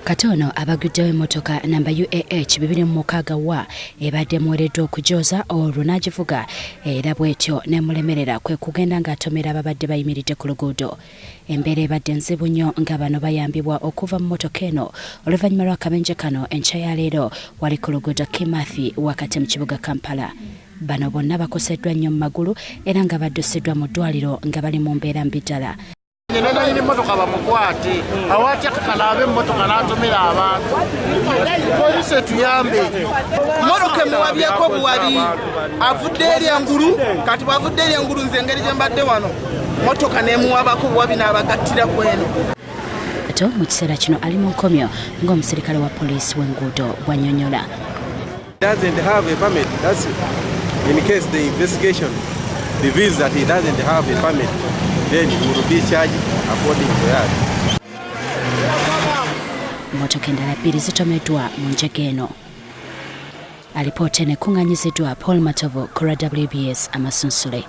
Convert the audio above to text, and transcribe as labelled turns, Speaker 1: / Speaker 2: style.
Speaker 1: Katono abaguddewo emmotoka namba UAH 206 ebadde muweereddwa okujooza olwo n'agivuga era bw'etyo n'emulemerera kwe kugenda ng'atomera ababadde bayimiridde ku luguudo. Embeera ebadde nzibu nnyo nga bano bayambibwa okuva mu mmotoka eno oluvanyuma lw'akabenje kano enkya ya leero wali ku luguudo Kimathi wakati mu kibuga Kampala. Bano bonna bakoseddwa nnyo mu magulu era nga badusiddwa mu ddwaliro nga bali mu mbeerambi ddala.
Speaker 2: Nina mmotoka bamukwate awatya Kanaabe mmotoka n'atomera abantu poliisi tuyambe
Speaker 3: mmotoka emuwabyeko buwabi avudde erya ngulu kati bwavudde erya ngulu nze engeri gye mbadde wano mmotoka n'emuwabako buwabi n'abagattira kweno.
Speaker 1: Kato mu kiseera kino ali mu nkomyo ng'omusirikale wa poliisi w'enguudo bw'annyonnyola.
Speaker 4: Doesn't have a permit. That's in case the investigation reveals that he doesn't have a permit, then he will be charged according to that.
Speaker 1: Mmotoka endala bbiri zitomeddwa mu njega eno. Alipoota eno ekung'anyiziddwa Paul Matovu ku WBS Amasunsule.